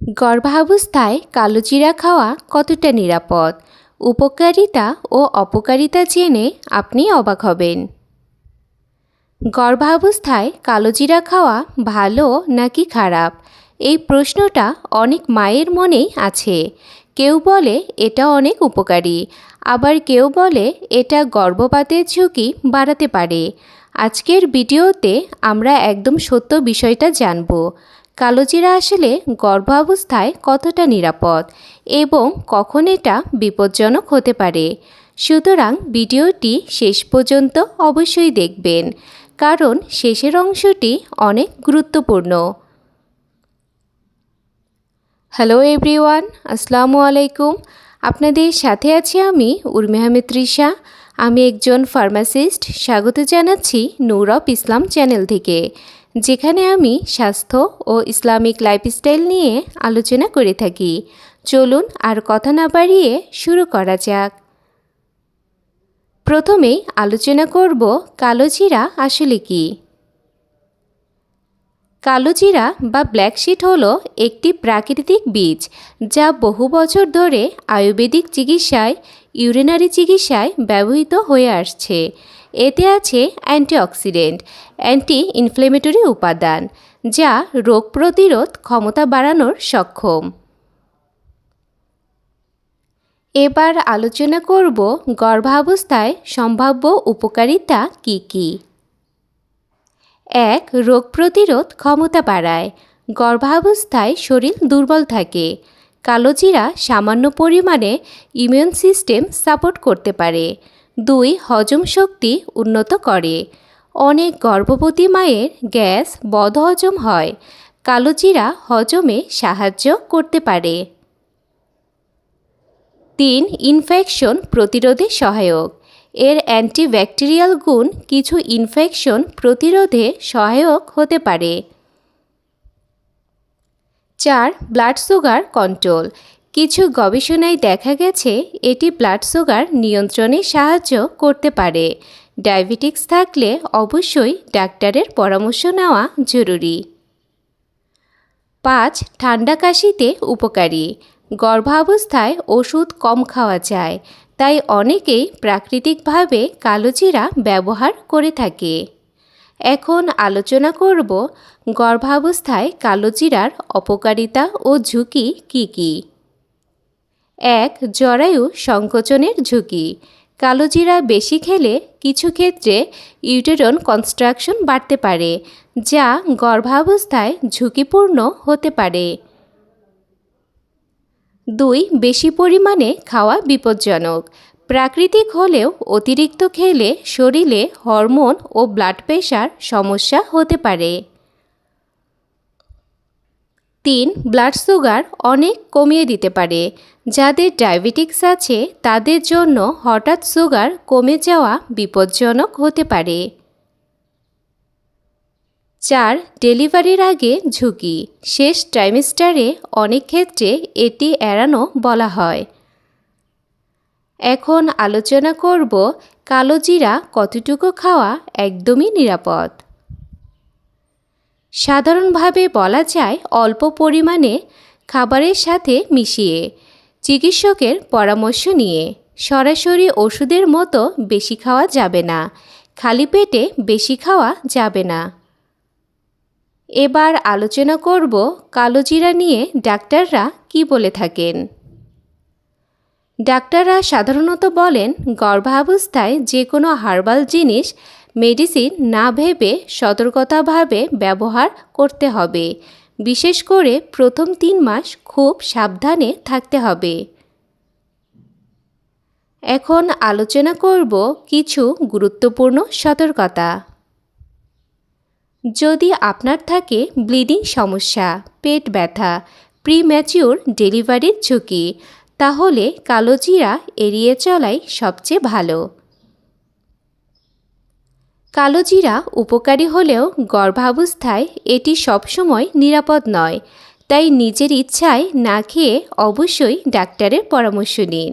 গর্ভাবস্থায় কালোজিরা খাওয়া কতটা নিরাপদ? উপকারিতা ও অপকারিতা জেনে আপনি অবাক হবেন। গর্ভাবস্থায় কালোজিরা খাওয়া ভালো নাকি খারাপ? এই প্রশ্নটা অনেক মায়ের মনেই আছে। কেউ বলে এটা অনেক উপকারী, আবার কেউ বলে এটা গর্ভপাতের ঝুঁকি বাড়াতে পারে। আজকের ভিডিওতে আমরা একদম সত্য বিষয়টা জানব। কালোজিরা আসলে গর্ভাবস্থায় কতটা নিরাপদ এবং কখন এটা বিপজ্জনক হতে পারে। সুতরাং ভিডিওটি শেষ পর্যন্ত অবশ্যই দেখবেন, কারণ শেষের অংশটি অনেক গুরুত্বপূর্ণ। হ্যালো এভরিওয়ান, আসসালামু আলাইকুম। আপনাদের সাথে আছি আমি উর্মি আহমেদ তৃষা। আমি একজন ফার্মাসিস্ট। স্বাগত জানাচ্ছি নূর অফ ইসলাম চ্যানেল থেকে, যেখানে আমি স্বাস্থ্য ও ইসলামিক লাইফস্টাইল নিয়ে আলোচনা করে থাকি। চলুন আর কথা না বাড়িয়ে শুরু করা যাক। প্রথমেই আলোচনা করব কালোজিরা আসলে কি। কালোজিরা বা ব্ল্যাক সিড হলো একটি প্রাকৃতিক বীজ, যা বহু বছর ধরে আয়ুর্বেদিক চিকিৎসায়, ইউরিনারি চিকিৎসায় ব্যবহৃত হয়ে আসছে। এতে আছে অ্যান্টিঅক্সিডেন্ট, অ্যান্টি ইনফ্লেমেটরি উপাদান, যা রোগ প্রতিরোধ ক্ষমতা বাড়ানোর সক্ষম। এবার আলোচনা করব গর্ভাবস্থায় সম্ভাব্য উপকারিতা কী কী। 1. রোগ প্রতিরোধ ক্ষমতা বাড়ায়। গর্ভাবস্থায় শরীর দুর্বল থাকে। কালোজিরা সামান্য পরিমাণে ইমিউন সিস্টেম সাপোর্ট করতে পারে। 2. হজম শক্তি উন্নত করে। অনেক গর্ভবতী মায়ের গ্যাস, বদহজম হয়। কালোজিরা হজমে সাহায্য করতে পারে। 3. ইনফেকশন প্রতিরোধে সহায়ক। এর অ্যান্টিব্যাকটেরিয়াল গুণ কিছু ইনফেকশন প্রতিরোধে সহায়ক হতে পারে। 4. Blood sugar control. কিছু গবেষণায় দেখা গেছে এটি ব্লাড সুগার নিয়ন্ত্রণে সাহায্য করতে পারে। ডায়াবেটিক্স থাকলে অবশ্যই ডাক্তারের পরামর্শ নেওয়া জরুরি। 5. ঠান্ডা কাশিতে উপকারী। গর্ভাবস্থায় ওষুধ কম খাওয়া যায়, তাই অনেকেই প্রাকৃতিকভাবে কালোজিরা ব্যবহার করে থাকে। এখন আলোচনা করব গর্ভাবস্থায় কালোজিরার অপকারিতা ও ঝুঁকি কী কী। 1. জরায়ু সংকোচনের ঝুঁকি। কালোজিরা বেশি খেলে কিছু ক্ষেত্রে ইউটেরন কনস্ট্রাকশন বাড়তে পারে, যা গর্ভাবস্থায় ঝুঁকিপূর্ণ হতে পারে। 2. বেশি পরিমাণে খাওয়া বিপজ্জনক। প্রাকৃতিক হলেও অতিরিক্ত খেলে শরীরে হরমোন ও ব্লাড প্রেশার সমস্যা হতে পারে। 3. ব্লাড সুগার অনেক কমিয়ে দিতে পারে। যাদের ডায়াবেটিক্স আছে তাদের জন্য হঠাৎ সুগার কমে যাওয়া বিপজ্জনক হতে পারে। 4. ডেলিভারির আগে ঝুঁকি। শেষ ট্রাইমেস্টারে অনেক ক্ষেত্রে এটি এড়ানো বলা হয়। এখন আলোচনা করব কালোজিরা কতটুকু খাওয়া একদমই নিরাপদ। সাধারণভাবে বলা যায় অল্প পরিমাণে খাবারের সাথে মিশিয়ে, চিকিৎসকের পরামর্শ নিয়ে। সরাসরি ওষুধের মতো বেশি খাওয়া যাবে না। খালি পেটে বেশি খাওয়া যাবে না। এবার আলোচনা করব কালোজিরা নিয়ে ডাক্তাররা কি বলে থাকেন। ডাক্তাররা সাধারণত বলেন গর্ভাবস্থায় যে কোনো হার্বাল জিনিস, মেডিসিন না ভেবে সতর্কতাভাবে ব্যবহার করতে হবে। বিশেষ করে প্রথম 3 মাস খুব সাবধানে থাকতে হবে। এখন আলোচনা করব কিছু গুরুত্বপূর্ণ সতর্কতা। যদি আপনার থাকে ব্লিডিং সমস্যা, পেট ব্যথা, প্রিম্যাচিউর ডেলিভারির ঝুঁকি, তাহলে কালোজিরা এড়িয়ে চলাই সবচেয়ে ভালো। কালোজিরা উপকারী হলেও গর্ভাবস্থায় এটি সবসময় নিরাপদ নয়, তাই নিজের ইচ্ছায় না খেয়ে অবশ্যই ডাক্তারের পরামর্শ নিন।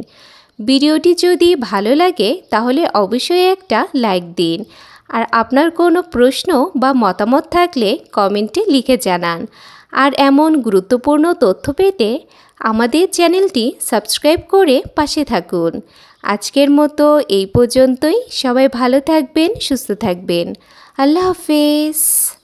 ভিডিওটি যদি ভালো লাগে তাহলে অবশ্যই একটা লাইক দিন, আর আপনার কোনো প্রশ্ন বা মতামত থাকলে কমেন্টে লিখে জানান। আর এমন গুরুত্বপূর্ণ তথ্য পেতে আমাদের চ্যানেলটি সাবস্ক্রাইব করে পাশে থাকুন। আজকের মতো এই পর্যন্তই। সবাই ভালো থাকবেন, সুস্থ থাকবেন। আল্লাহ হাফেজ।